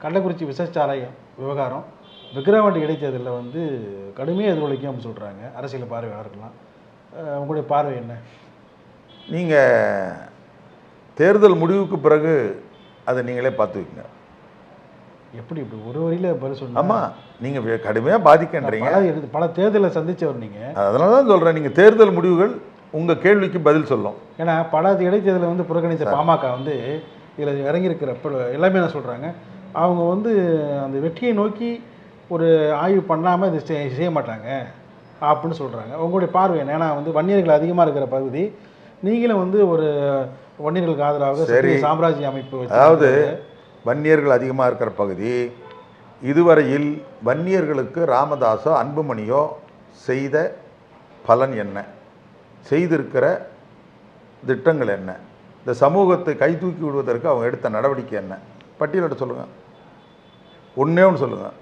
கள்ளக்குறிச்சி விஷச்சாராயம் விவகாரம் விக்கிரவாண்டி இடைத்தேர்தலில் வந்து கடுமையாக எதிரொலிக்கும் அப்படின்னு சொல்கிறாங்க அரசியல் பார்வையாளர்கள்லாம். உங்களுடைய பார்வை என்ன? நீங்கள் தேர்தல் முடிவுக்கு பிறகு அதை நீங்களே பார்த்துக்குங்க. எப்படி இப்படி ஒரு வரியில் பதில் சொல்லுங்கள். ஆமாம், நீங்கள் கடுமையாக பாதிக்கின்றீங்க. பல தேர்தலை சந்தித்தவர் நீங்கள். அதனால தான் சொல்கிறேன், நீங்கள் தேர்தல் முடிவுகள் உங்கள் கேள்விக்கு பதில் சொல்லும். ஏன்னா பல இடைத்தேர்தலை வந்து புறக்கணித்த பாமக வந்து இதில் இறங்கியிருக்கிற எல்லாமே என்ன சொல்கிறாங்க, அவங்க வந்து அந்த வெற்றியை நோக்கி ஒரு ஆய்வு பண்ணாமல் இது செய்ய மாட்டாங்க அப்படின்னு சொல்கிறாங்க. உங்களுடைய பார்வை என்ன? ஏன்னா வந்து வன்னியர்கள் அதிகமாக இருக்கிற பகுதி, நீங்களும் வந்து ஒரு வன்னியர்களுக்கு ஆதரவாக சரி சாம்ராஜ்ய அமைப்பு, அதாவது வன்னியர்கள் அதிகமாக இருக்கிற பகுதி, இதுவரையில் வன்னியர்களுக்கு ராமதாஸோ அன்புமணியோ செய்த பலன் என்ன, செய்திருக்கிற திட்டங்கள் என்ன, இந்த சமூகத்தை கை தூக்கி விடுவதற்கு அவங்க எடுத்த நடவடிக்கை என்ன, பட்டியலிட சொல்லுங்கள். ஒன்றே ஒன்று சொல்லுங்கள்.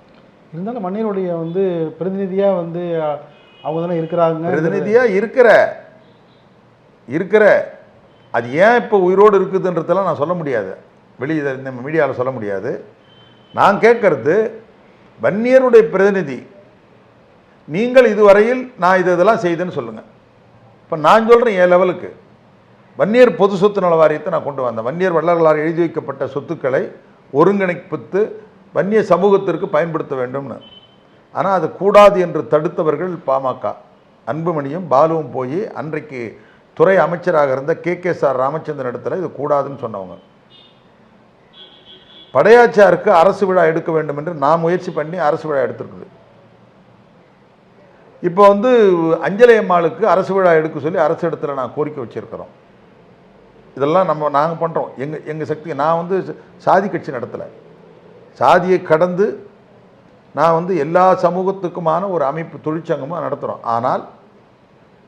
இருந்தாலும் வன்னியருடைய வந்து பிரதிநிதியாக வந்து அவங்க தானே இருக்கிறாங்க. பிரதிநிதியாக இருக்கிற அது ஏன் இப்போ உயிரோடு இருக்குதுன்றதெல்லாம் நான் சொல்ல முடியாது, வெளியே இந்த மீடியாவில் சொல்ல முடியாது. நான் கேட்கறது வன்னியருடைய பிரதிநிதி, நீங்கள் இதுவரையில் நான் இதெல்லாம் செய்தேன்னு சொல்லுங்கள். இப்போ நான் சொல்கிறேன் என் லெவலுக்கு வன்னியர் பொது சொத்து நல வாரியத்தை நான் கொண்டு வந்தேன். வன்னியர் வள்ளலாரால் எழுதி வைக்கப்பட்ட சொத்துக்களை ஒருங்கிணைப்பித்து வன்னிய சமூகத்திற்கு பயன்படுத்த வேண்டும்னு. ஆனால் அது கூடாது என்று தடுத்தவர்கள் பாமக. அன்புமணியும் பாலுவும் போய் அன்றைக்கு துறை அமைச்சராக இருந்த KKSR ராமச்சந்திரன் இடத்துல இது கூடாதுன்னு சொன்னவங்க. படையாச்சியாருக்கு அரசு விழா எடுக்க வேண்டும் என்று நான் முயற்சி பண்ணி அரசு விழா எடுத்திருக்குது. இப்போ வந்து அஞ்சலை அம்மாளுக்கு அரசு விழா எடுக்க சொல்லி அரசு இடத்துல நான் கோரிக்கை வச்சுருக்கிறோம். இதெல்லாம் நாங்கள் பண்ணுறோம். எங்கள் சக்தி. நான் வந்து சாதி கட்சி நடத்தலை, சாதியை கடந்து நான் வந்து எல்லா சமூகத்துக்குமான ஒரு அமைப்பு தொழிற்சங்கமாக நடத்துகிறோம். ஆனால்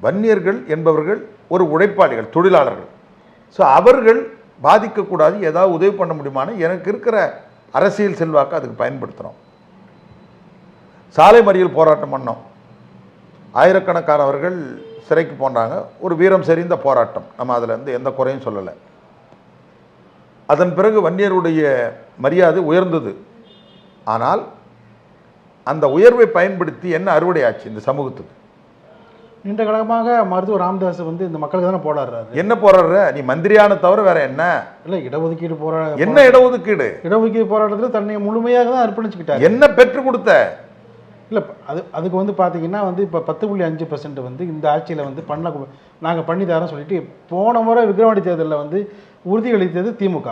வன்னியர்கள் என்பவர்கள் ஒரு உழைப்பாளிகள், தொழிலாளர்கள். ஸோ அவர்கள் பாதிக்கக்கூடாது, ஏதாவது உதவி பண்ண முடியுமான்னு எனக்கு இருக்கிற அரசியல் செல்வாக்கு அதுக்கு பயன்படுத்துகிறோம். சாலை மறியல் போராட்டம் பண்ணோம், ஆயிரக்கணக்கானவர்கள் சிறைக்கு போனாங்க. ஒரு வீரம் செறிந்த போராட்டம், நம்ம அதில் வந்து எந்த குறையும் சொல்லலை. அதன் பிறகு வன்னியருடைய மரியாதை உயர்ந்தது. ஆனால் அந்த உயர்வை பயன்படுத்தி என்ன அறுவடை ஆச்சு இந்த சமூகத்துக்கு? நீண்ட காலமாக மருத்துவர் ராமதாஸ் வந்து இந்த மக்களுக்கு தானே போராடுறாரு. என்ன போராடுற நீ? மந்திரியான தவிர வேற என்ன? இல்லை, இடஒதுக்கீடு என்ன இடஒதுக்கீடு? இடஒதுக்கீடு போராட்டத்தில் தன்னை முழுமையாக தான் அர்ப்பணிச்சுக்கிட்டார். என்ன பெற்று கொடுத்த? இல்லை, அதுக்கு வந்து பார்த்தீங்கன்னா வந்து இப்போ 10.5% வந்து இந்த ஆட்சியில் வந்து நாங்கள் பண்ணி தரோன்னு சொல்லிட்டு போன முறை விக்கிரவாண்டி தேர்தலில் வந்து உறுதியளித்தது திமுக.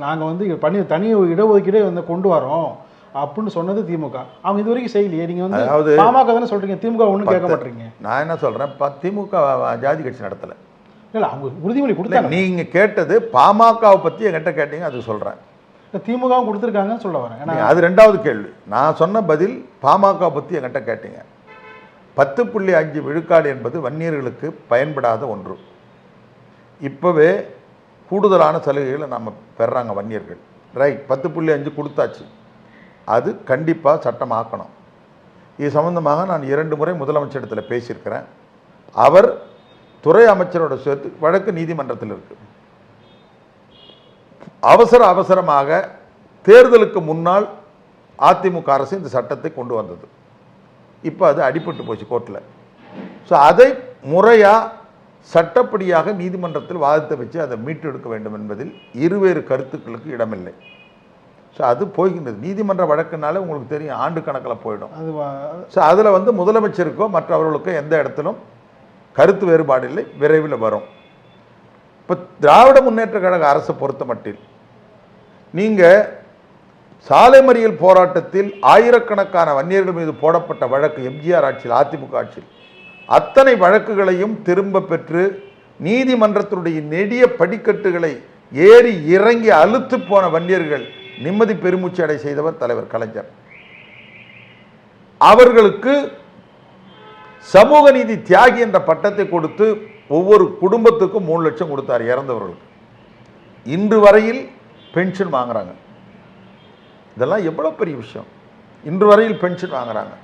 நாங்கள் வந்து தனி இடஒதுக்கீடே வந்து கொண்டு வரோம் அப்படின்னு சொன்னது திமுக. அவங்க இது வரைக்கும் செய்யலையே. நீங்கள் வந்து பாமக தானே சொல்கிறீங்க, திமுக ஒன்றும் கேட்க மாட்டீங்க. நான் என்ன சொல்கிறேன், திமுக ஜாதி கட்சி நடத்தலை. இல்லை, அவங்க உறுதிமொழி கொடுத்தாங்க. நீங்கள் கேட்டது பாமகவை பற்றி என்கிட்ட கேட்டீங்க, அது சொல்கிறேன். திமுகவும் கொடுத்துருக்காங்கன்னு சொல்ல வரேன். ஏன்னா அது ரெண்டாவது கேள்வி. நான் சொன்ன பதில் பாமக பற்றி என்கிட்ட கேட்டீங்க. 10.5 விழுக்காடு என்பது வன்னியர்களுக்கு பயன்படாத ஒன்று. இப்போவே கூடுதலான சலுகைகளை நம்ம பெறாங்க வன்னியர்கள். ரைட், 10.5 கொடுத்தாச்சு. அது கண்டிப்பாக சட்டமாக்கணும். இது சம்பந்தமாக நான் 2 முறை முதலமைச்சரிடத்தில் பேசியிருக்கிறேன். அவர் துறை அமைச்சரோட சேர்த்து வழக்கு நீதிமன்றத்தில் இருக்கு. அவசரமாக தேர்தலுக்கு முன்னால் அதிமுக அரசு இந்த சட்டத்தை கொண்டு வந்தது. இப்போ அது அடிபட்டு போச்சு கோர்ட்டில். ஸோ அதை முறையாக சட்டப்படியாக நீதிமன்றத்தில் வாதத்தை வச்சு அதை மீட்டெடுக்க வேண்டும் என்பதில் இருவேறு கருத்துக்களுக்கு இடமில்லை. ஸோ அது போய்கின்றது. நீதிமன்ற வழக்குனாலே உங்களுக்கு தெரியும், ஆண்டு கணக்கில் போயிடும். ஸோ அதில் வந்து முதலமைச்சருக்கோ மற்றவர்களுக்கோ எந்த இடத்திலும் கருத்து வேறுபாடு இல்லை, விரைவில் வரும். இப்போ திராவிட முன்னேற்ற கழக அரசை பொறுத்த மட்டில் நீங்கள் சாலை மறியல் போராட்டத்தில் ஆயிரக்கணக்கான வன்னியர்கள் மீது போடப்பட்ட வழக்கு, எம்ஜிஆர் ஆட்சியில், அதிமுக ஆட்சியில், அத்தனை வழக்குகளையும் திரும்ப பெற்று நீதிமன்றத்தினுடைய நெடிய படிக்கட்டுகளை ஏறி இறங்கி அலுத்து போன வன்னியர்கள் நிம்மதி பெருமூச்சு அடை செய்தவர் தலைவர் கலைஞர். அவர்களுக்கு சமூக நீதி தியாகி என்ற பட்டத்தை கொடுத்து ஒவ்வொரு குடும்பத்துக்கும் 3 லட்சம் கொடுத்தார் இறந்தவர்களுக்கு. இன்று வரையில் பென்ஷன் வாங்குறாங்க. இதெல்லாம் எவ்வளோ பெரிய விஷயம். இன்று வரையில் பென்ஷன் வாங்குறாங்க.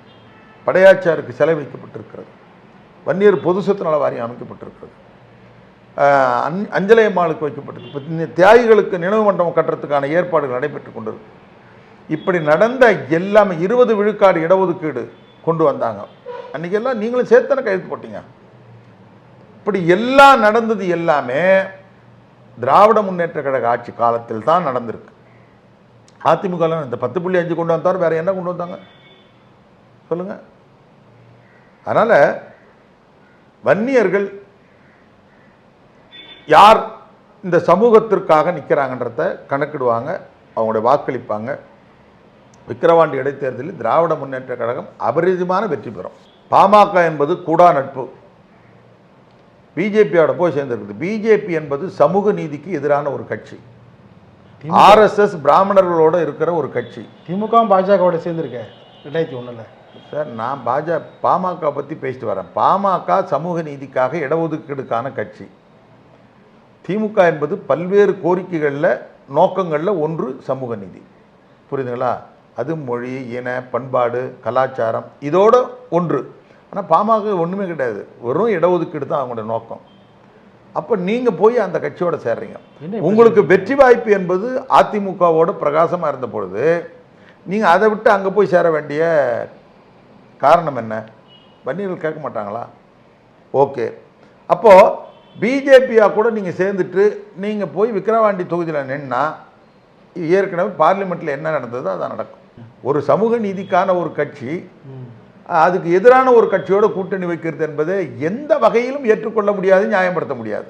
படையாச்சியாருக்கு சிலை வைக்கப்பட்டிருக்கிறது. வன்னியர் பொது சொத்து நல வாரியம் அமைக்கப்பட்டிருக்கிறது. அஞ்சலை அம்மாளுக்கு வைக்கப்பட்டிருக்கு. தியாகிகளுக்கு நினைவு மண்டபம் கட்டுறதுக்கான ஏற்பாடுகள் நடைபெற்று கொண்டிருக்கு. இப்படி நடந்த எல்லாமே 20 விழுக்காடு இடஒதுக்கீடு கொண்டு வந்தாங்க. அன்றைக்கெல்லாம் நீங்களும் சேர்த்தானே கையெழுத்து போட்டீங்க. இப்படி எல்லாம் நடந்தது எல்லாமே திராவிட முன்னேற்ற கழக ஆட்சி காலத்தில் தான் நடந்திருக்கு. அதிமுக இந்த 10.5 கொண்டு வந்தார், வேற என்ன கொண்டு வந்தாங்க சொல்லுங்க. அதனால வன்னியர்கள் யார் இந்த சமூகத்திற்காக நிற்கிறாங்கன்றத கணக்கிடுவாங்க, அவங்களுடைய வாக்களிப்பாங்க. விக்கிரவாண்டி இடைத்தேர்தலில் திராவிட முன்னேற்ற கழகம் அபரிதமான வெற்றி பெறும். பாமக என்பது கூடா நட்பு, பிஜேபியோட போய் சேர்ந்திருக்குது. பிஜேபி என்பது சமூக நீதிக்கு எதிரான ஒரு கட்சி, ஆர்எஸ்எஸ் பிராமணர்களோட இருக்கிற ஒரு கட்சி. திமுக பாஜகவோட சேர்ந்திருக்க 2001 சார். நான் பாமக பற்றி பேசிட்டு வரேன். பாமக சமூக நீதிக்காக இடஒதுக்கீடுக்கான கட்சி. திமுக என்பது பல்வேறு கோரிக்கைகளில் நோக்கங்களில் ஒன்று சமூக நீதி, புரியுதுங்களா? அது மொழி, இன, பண்பாடு, கலாச்சாரம் இதோட ஒன்று. ஆனால் பாமக ஒன்றுமே கிடையாது, வெறும் இடஒதுக்கீடு தான் அவங்களோட நோக்கம். அப்போ நீங்கள் போய் அந்த கட்சியோட சேர்றீங்க. உங்களுக்கு வெற்றி வாய்ப்பு என்பது அதிமுகவோட பிரகாசமாக இருந்த பொழுது நீங்கள் அதை விட்டு அங்கே போய் சேர வேண்டிய காரணம் என்ன? வன்னியர்கள் கேட்க மாட்டாங்களா? ஓகே, அப்போது பிஜேபியாக கூட நீங்கள் சேர்ந்துட்டு நீங்கள் போய் விக்கிரவாண்டி தொகுதியில் நின்னா ஏற்கனவே பார்லிமெண்ட்டில் என்ன நடந்ததோ அதான் நடக்கும். ஒரு சமூக நீதிக்கான ஒரு கட்சி அதுக்கு எதிரான ஒரு கட்சியோட கூட்டணி வைக்கிறது என்பதை எந்த வகையிலும் ஏற்றுக்கொள்ள முடியாது, நியாயப்படுத்த முடியாது.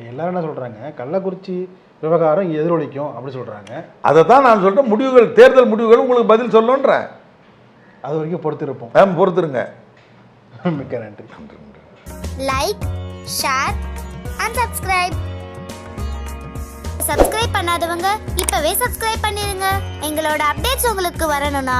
எல்லாரும் என்ன சொல்கிறாங்க, கள்ளக்குறிச்சி விவகாரம் எதிரொலிக்கும் அப்படி சொல்கிறாங்க. அதை தான் நான் சொல்கிறேன். முடிவுகள், தேர்தல் முடிவுகள் உங்களுக்கு பதில் சொல்லணுன்றேன். அது வரைக்கும் பொறுத்திருப்போம். பொறுத்துருங்க. மிக்க நன்றி. Like, share and subscribe. Subscribe பண்ணாதவங்க இப்பவே சப்ஸ்கிரைப் பண்ணிருங்க. எங்களோட அப்டேட்ஸ் உங்களுக்கு வரணும்னா